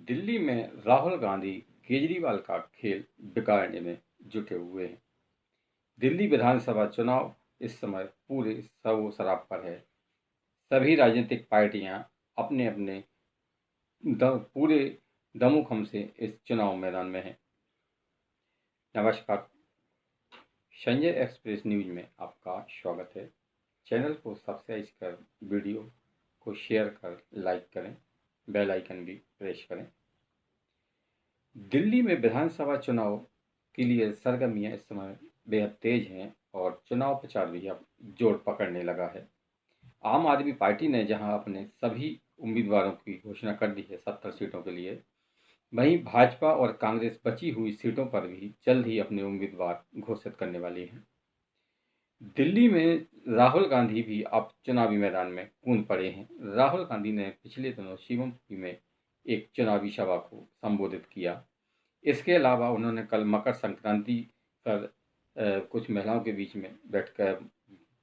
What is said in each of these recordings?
दिल्ली में राहुल गांधी केजरीवाल का खेल बिगाड़ने में जुटे हुए हैं। दिल्ली विधानसभा चुनाव इस समय पूरे शोर शराब पर है। सभी राजनीतिक पार्टियां अपने अपने पूरे दमोखम से इस चुनाव मैदान में हैं। नमस्कार, संजय एक्सप्रेस न्यूज में आपका स्वागत है। चैनल को सब्सक्राइब कर वीडियो को शेयर कर लाइक करें, बेल आइकन भी प्रेस करें। दिल्ली में विधानसभा चुनाव के लिए सरगर्मियां इस समय बेहद तेज हैं और चुनाव प्रचार भी अब जोर पकड़ने लगा है। आम आदमी पार्टी ने जहां अपने सभी उम्मीदवारों की घोषणा कर दी है 70 सीटों के लिए, वहीं भाजपा और कांग्रेस बची हुई सीटों पर भी जल्द ही अपने उम्मीदवार घोषित करने वाली हैं। दिल्ली में राहुल गांधी भी अब चुनावी मैदान में कूद पड़े हैं। राहुल गांधी ने पिछले दिनों शिवमपुरी में एक चुनावी सभा को संबोधित किया। इसके अलावा उन्होंने कल मकर संक्रांति पर कुछ महिलाओं के बीच में बैठकर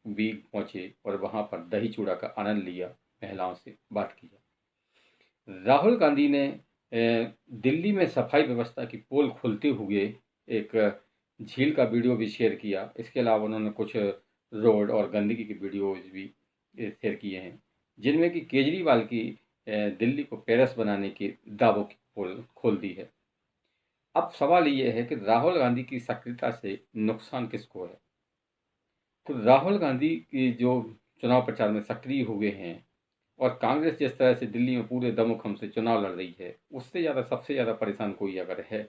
भी पहुंचे और वहां पर दही चूड़ा का आनंद लिया, महिलाओं से बात किया। राहुल गांधी ने दिल्ली में सफाई व्यवस्था की पोल खोलते हुए एक झील का वीडियो भी शेयर किया। इसके अलावा उन्होंने कुछ रोड और गंदगी की वीडियोज भी शेयर किए हैं, जिनमें कि केजरीवाल की दिल्ली को पेरिस बनाने के दावों की पोल खोल दी है। अब सवाल ये है कि राहुल गांधी की सक्रियता से नुकसान किसको है। तो राहुल गांधी की जो चुनाव प्रचार में सक्रिय हुए हैं और कांग्रेस जिस तरह से दिल्ली में पूरे दमोखम से चुनाव लड़ रही है, उससे ज़्यादा सबसे ज़्यादा परेशान कोई अगर है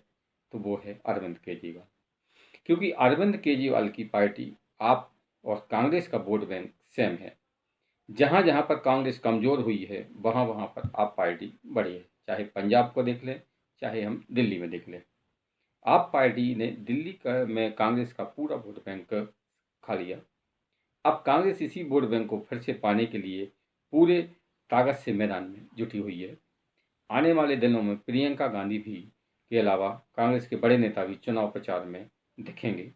तो वो है अरविंद केजरीवाल। क्योंकि अरविंद केजरीवाल की पार्टी आप और कांग्रेस का वोट बैंक सेम है। जहाँ जहाँ पर कांग्रेस कमज़ोर हुई है वहाँ वहाँ पर आप पार्टी बढ़ी है। चाहे पंजाब को देख लें, चाहे हम दिल्ली में देख लें। आप पार्टी ने दिल्ली में कांग्रेस का पूरा वोट बैंक खा लिया। अब कांग्रेस इसी वोट बैंक को फिर से पाने के लिए पूरे ताकत से मैदान में जुटी हुई है। आने वाले दिनों में प्रियंका गांधी भी के अलावा कांग्रेस के बड़े नेता भी चुनाव प्रचार में दिखेंगे।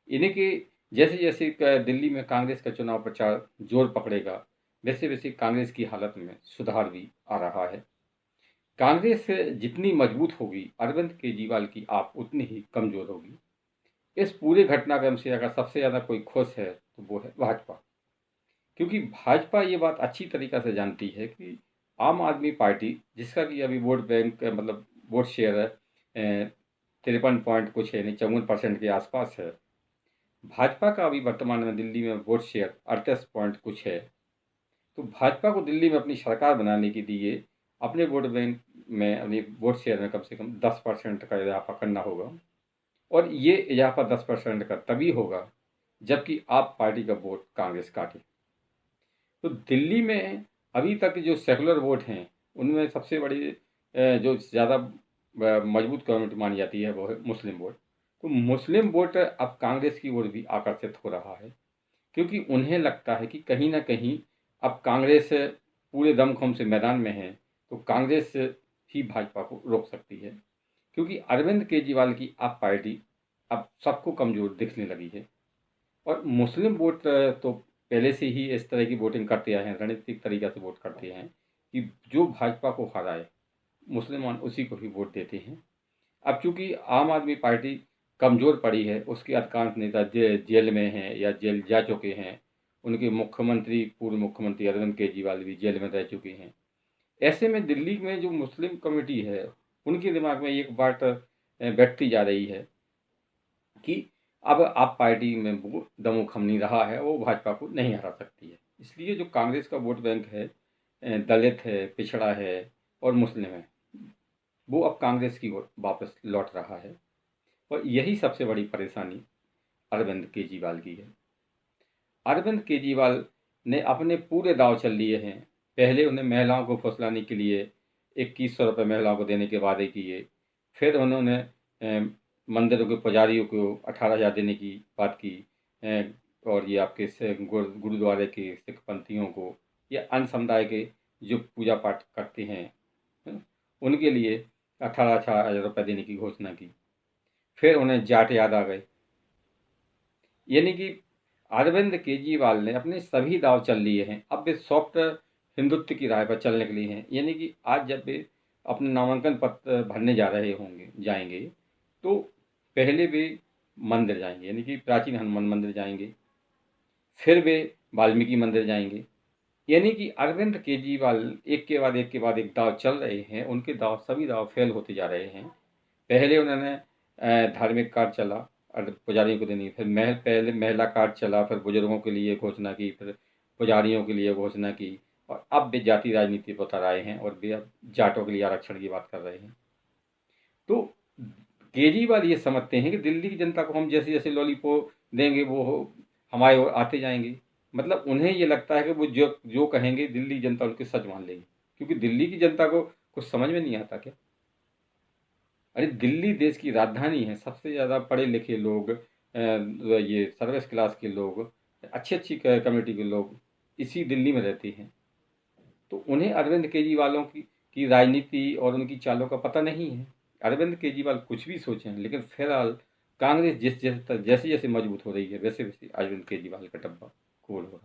इन्हीं के जैसे जैसे दिल्ली में कांग्रेस का चुनाव प्रचार जोर पकड़ेगा, वैसे वैसे कांग्रेस की हालत में सुधार भी आ रहा है। कांग्रेस जितनी मजबूत होगी, अरविंद केजरीवाल की आप उतनी ही कमज़ोर होगी। इस पूरे घटनाक्रम से अगर सबसे ज़्यादा कोई खुश है तो वो है भाजपा। क्योंकि भाजपा ये बात अच्छी तरीक़ा से जानती है कि आम आदमी पार्टी, जिसका कि अभी वोट बैंक मतलब वोट शेयर है 53 पॉइंट कुछ है, नहीं 54% के आसपास है। भाजपा का अभी वर्तमान में दिल्ली में वोट शेयर 38 पॉइंट कुछ है। तो भाजपा को दिल्ली में अपनी सरकार बनाने के लिए अपने वोट बैंक में, अपनी वोट शेयर में कम से कम 10% का इजाफा करना होगा। और ये इजाफा 10% का तभी होगा जबकि आप पार्टी का वोट कांग्रेस काटे। तो दिल्ली में अभी तक जो सेकुलर वोट हैं, उनमें सबसे बड़ी जो ज़्यादा मजबूत कम्युनिटी मानी जाती है वो है मुस्लिम वोट। तो मुस्लिम वोट अब कांग्रेस की ओर भी आकर्षित हो रहा है, क्योंकि उन्हें लगता है कि कहीं ना कहीं अब कांग्रेस पूरे दमखम से मैदान में है, तो कांग्रेस ही भाजपा को रोक सकती है। क्योंकि अरविंद केजरीवाल की आप पार्टी अब सबको कमज़ोर दिखने लगी है। और मुस्लिम वोट तो पहले से ही इस तरह की वोटिंग करते आए हैं, रणनीतिक तरीक़ा से वोट करते हैं कि जो भाजपा को हराए मुसलमान उसी को ही वोट देते हैं। अब चूँकि आम आदमी पार्टी कमज़ोर पड़ी है, उसके अधिकांश नेता जेल में हैं या जेल जा चुके हैं। उनके मुख्यमंत्री, पूर्व मुख्यमंत्री अरविंद केजरीवाल भी जेल में रह चुके हैं। ऐसे में दिल्ली में जो मुस्लिम कम्युनिटी है, उनके दिमाग में एक बात बैठती जा रही है कि अब आप पार्टी में वो दमोखम नहीं रहा है, वो भाजपा को नहीं हरा सकती है। इसलिए जो कांग्रेस का वोट बैंक है, दलित है, पिछड़ा है और मुस्लिम है, वो अब कांग्रेस की ओर वापस लौट रहा है। और यही सबसे बड़ी परेशानी अरविंद केजरीवाल की है। अरविंद केजरीवाल ने अपने पूरे दांव चल लिए हैं। पहले उन्हें महिलाओं को फुसलाने के लिए 2100 रुपये महिलाओं को देने के वादे किए। फिर उन्होंने मंदिरों के पुजारियों को 18,000 देने की बात की। और ये आपके गुरुद्वारे के सिख पंथियों को या अन्य समुदाय के जो पूजा पाठ करते हैं, उनके लिए 18,000 रुपये देने की घोषणा की। फिर उन्हें जाट याद आ गए। यानी कि अरविंद केजरीवाल ने अपने सभी दांव चल लिए हैं। अब वे सॉफ्ट हिंदुत्व की राह पर चलने के लिए हैं। यानी कि आज जब वे अपना नामांकन पत्र भरने जाएंगे, तो पहले वे मंदिर जाएंगे, यानी कि प्राचीन हनुमान मंदिर जाएंगे, फिर वे वाल्मीकि मंदिर जाएंगे। यानी कि अरविंद केजरीवाल एक के बाद एक के बाद एक दाव चल रहे हैं, उनके दाव सभी दाव फेल होते जा रहे हैं। पहले उन्होंने धार्मिक कार्ड चला पुजारियों को देनी, फिर पहले महिला कार्ड चला, फिर बुजुर्गों के लिए घोषणा की, फिर पुजारियों के लिए घोषणा की, और अब वे जाति राजनीति पर उतर आए हैं और वे अब जाटों के लिए आरक्षण की बात कर रहे हैं। तो केजरीवाल ये समझते हैं कि दिल्ली की जनता को हम जैसे जैसे लॉलीपॉप देंगे वो हमारे ओर आते जाएंगे। मतलब उन्हें ये लगता है कि वो जो जो कहेंगे दिल्ली जनता उनके सच मान लेगी, क्योंकि दिल्ली की जनता को कुछ समझ में नहीं आता क्या। अरे दिल्ली देश की राजधानी है, सबसे ज़्यादा पढ़े लिखे लोग, ये सर्विस क्लास के लोग, अच्छी अच्छी कम्युनिटी के लोग इसी दिल्ली में रहते हैं। तो उन्हें अरविंद केजरीवालों की राजनीति और उनकी चालों का पता नहीं है। अरविंद केजरीवाल कुछ भी सोचें, लेकिन फिलहाल कांग्रेस जैसे जैसे मजबूत हो रही है, वैसे वैसे अरविंद केजरीवाल का डब्बा गोल हो रहा है।